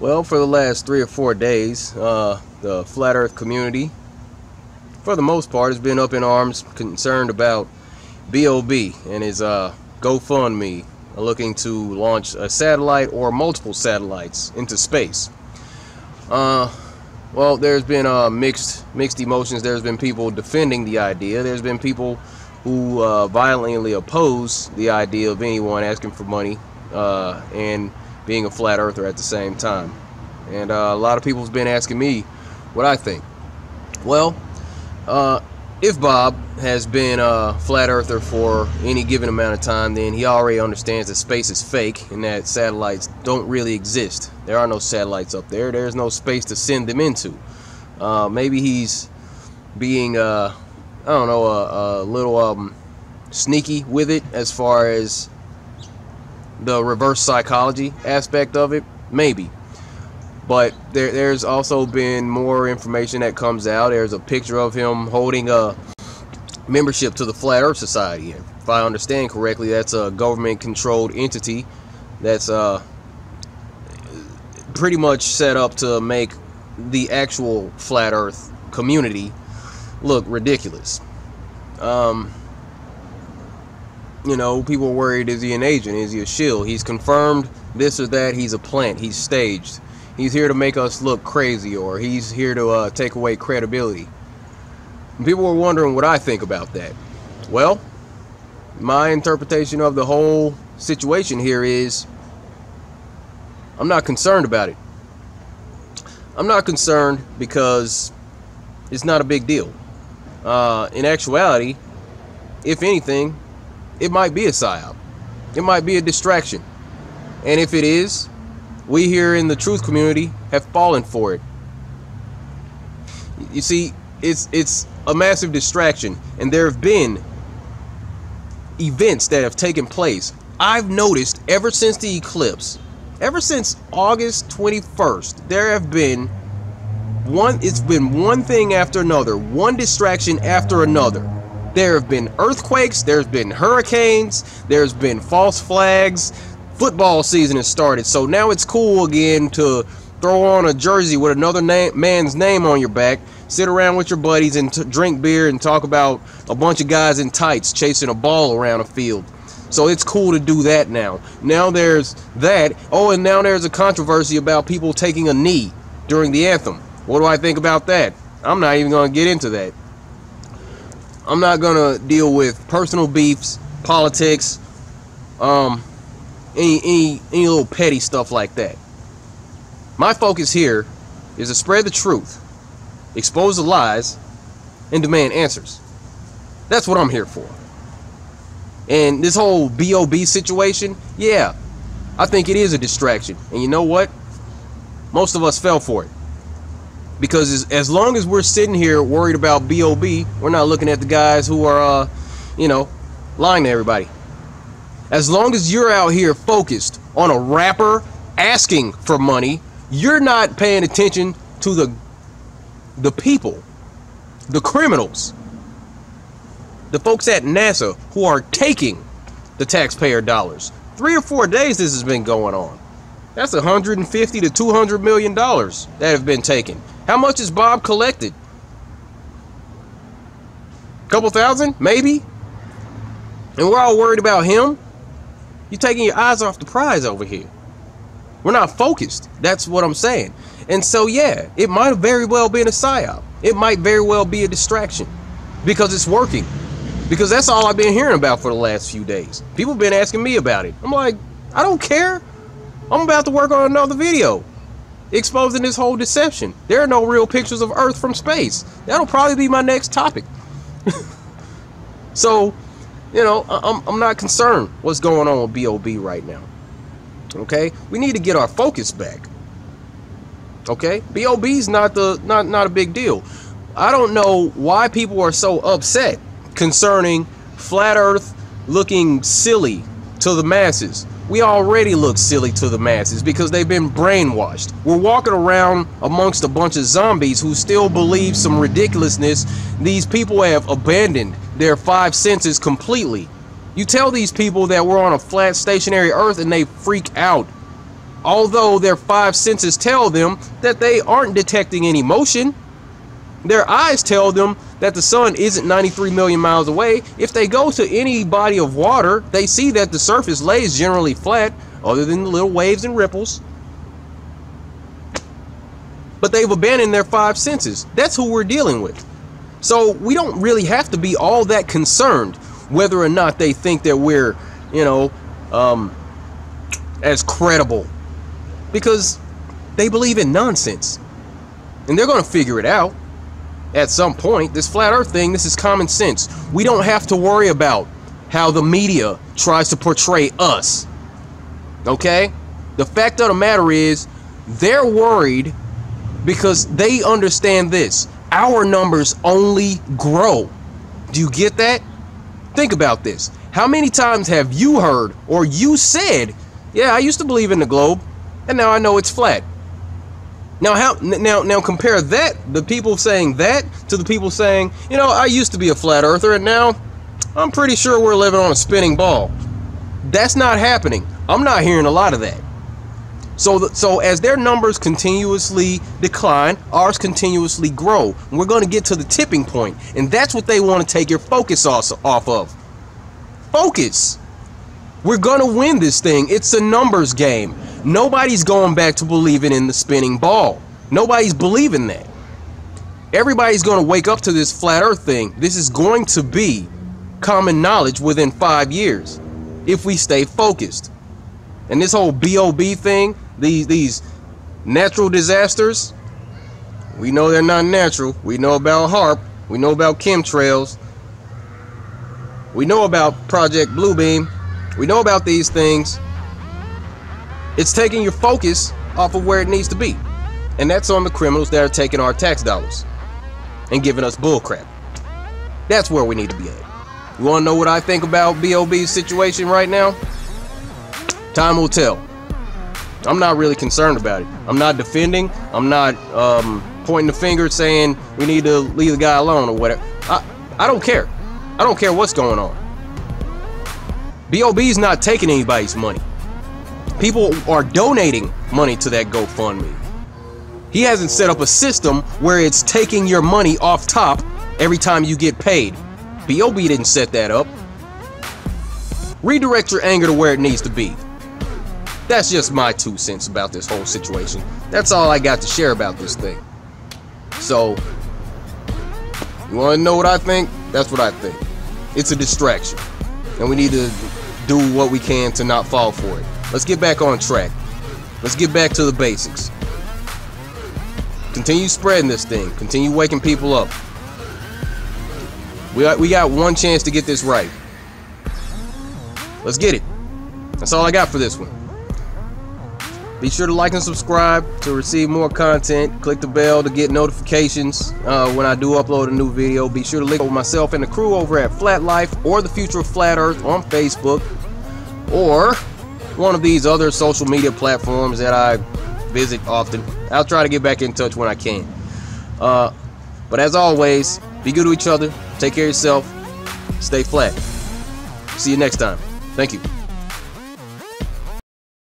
Well, for the last 3 or 4 days, the flat earth community, for the most part, has been up in arms concerned about B.o.B and his GoFundMe looking to launch a satellite or multiple satellites into space. Well, there's been mixed emotions. There's been people defending the idea. There's been people who violently oppose the idea of anyone asking for money and being a flat earther at the same time. And a lot of people have been asking me what I think. Well, if Bob has been a flat earther for any given amount of time, then he already understands that space is fake and that satellites don't really exist. There are no satellites up there. There's no space to send them into. Maybe he's being, I don't know, a little sneaky with it as far as the reverse psychology aspect of it. Maybe. But there's also been more information that comes out. There's a picture of him holding a membership to the Flat Earth Society. If I understand correctly, that's a government-controlled entity that's pretty much set up to make the actual Flat Earth community look ridiculous. You know, people are worried, is he an agent? Is he a shill? He's confirmed this or that. He's a plant. He's staged. He's here to make us look crazy, or he's here to take away credibility. And people were wondering what I think about that. Well, my interpretation of the whole situation here is I'm not concerned about it. I'm not concerned because it's not a big deal. In actuality, if anything, it might be a psyop. It might be a distraction. And if it is, we here in the truth community have fallen for it. You see, it's a massive distraction, and there have been events that have taken place. I've noticed ever since the eclipse, ever since August 21st, there have been it's been one thing after another, one distraction after another. There have been earthquakes, there's been hurricanes, there's been false flags. Football season has started, so now it's cool again to throw on a jersey with another man's name on your back, sit around with your buddies and drink beer and talk about a bunch of guys in tights chasing a ball around a field. So it's cool to do that now. Now there's that. Oh, and now there's a controversy about people taking a knee during the anthem. What do I think about that? I'm not even going to get into that. I'm not going to deal with personal beefs, politics, any little petty stuff like that. My focus here is to spread the truth, expose the lies, and demand answers. That's what I'm here for. And this whole B.o.B situation, yeah, I think it is a distraction. And you know what? Most of us fell for it. Because as long as we're sitting here worried about B.o.B, we're not looking at the guys who are, lying to everybody. As long as you're out here focused on a rapper asking for money, you're not paying attention to the people, the criminals, the folks at NASA who are taking the taxpayer dollars. 3 or 4 days this has been going on. That's $150 to $200 million that have been taken. How much has Bob collected? Couple thousand, maybe? And we're all worried about him? You're taking your eyes off the prize over here. We're not focused. That's what I'm saying. And so, yeah, it might have very well been a psyop. It might very well be a distraction. Because it's working. Because that's all I've been hearing about for the last few days. People have been asking me about it. I'm like, I don't care. I'm about to work on another video exposing this whole deception. There are no real pictures of Earth from space. That'll probably be my next topic. So, you know, I'm not concerned what's going on with B.o.B right now. Okay? We need to get our focus back. Okay? B.o.B's not a big deal. I don't know why people are so upset concerning flat Earth looking silly to the masses. We already look silly to the masses because they've been brainwashed. We're walking around amongst a bunch of zombies who still believe some ridiculousness. These people have abandoned their 5 senses completely. You tell these people that we're on a flat stationary Earth and they freak out. although their five senses tell them that they aren't detecting any motion. Their eyes tell them that the sun isn't 93 million miles away. If they go to any body of water, they see that the surface lays generally flat, other than the little waves and ripples. But they've abandoned their five senses. That's who we're dealing with. So we don't really have to be all that concerned whether or not they think that we're, you know, as credible, because they believe in nonsense, and they're going to figure it out at some point. This flat earth thing, this is common sense. We don't have to worry about how the media tries to portray us. Okay? The fact of the matter is, they're worried because they understand this: our numbers only grow. Do you get that? Think about this. How many times have you heard or you said, yeah, I used to believe in the globe, and now I know it's flat? Now now compare that, the people saying that, to the people saying, you know, I used to be a flat earther, and now I'm pretty sure we're living on a spinning ball. That's not happening. I'm not hearing a lot of that. So as their numbers continuously decline, ours continuously grow. And we're going to get to the tipping point, and that's what they want to take your focus off of. Focus. We're going to win this thing. It's a numbers game. Nobody's going back to believing in the spinning ball. Nobody's believing that. Everybody's going to wake up to this flat earth thing. This is going to be common knowledge within 5 years if we stay focused. And this whole B.o.B thing, these natural disasters, we know they're not natural. We know about HARP. We know about chemtrails. We know about Project Bluebeam. We know about these things. It's taking your focus off of where it needs to be. And that's on the criminals that are taking our tax dollars and giving us bullcrap. That's where we need to be at. You want to know what I think about B.o.B's situation right now? Time will tell. I'm not really concerned about it. I'm not defending. I'm not pointing the finger saying we need to leave the guy alone or whatever. I don't care. I don't care what's going on. B.o.B's not taking anybody's money. People are donating money to that GoFundMe. He hasn't set up a system where it's taking your money off top every time you get paid. B.o.B didn't set that up. Redirect your anger to where it needs to be. That's just my 2 cents about this whole situation. That's all I got to share about this thing. So, you want to know what I think? That's what I think. It's a distraction, and we need to do what we can to not fall for it. Let's get back on track. Let's get back to the basics. Continue spreading this thing. Continue waking people up. We got one chance to get this right. Let's get it. That's all I got for this one. Be sure to like and subscribe to receive more content. Click the bell to get notifications when I do upload a new video. Be sure to link with myself and the crew over at Flat Life or the Future of Flat Earth on Facebook, or one of these other social media platforms that I visit often. I'll try to get back in touch when I can. But as always, be good to each other. Take care of yourself. Stay flat. See you next time. Thank you.